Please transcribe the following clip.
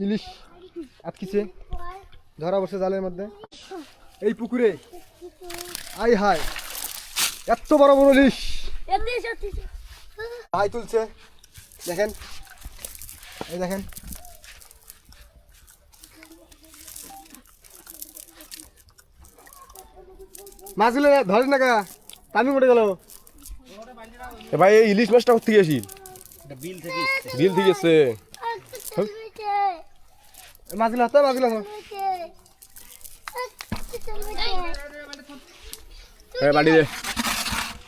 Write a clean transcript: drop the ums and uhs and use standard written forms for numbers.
ইলিশ আটকিছে, ধরা বসে জালের মধ্যে এই পুকুরে। আই হাই, এত বড় বড় ইলিশ ভাই তুলছে, দেখেন এই দেখেন। মাছগুলো ধরেন না কা, পানি পড়ে গেল। ভাই এই ইলিশ মাছটা কোথেকে আসি? বিল থেকে এসছে। মাছগুলো হাতে, মাছগুলো বাড়ি দে।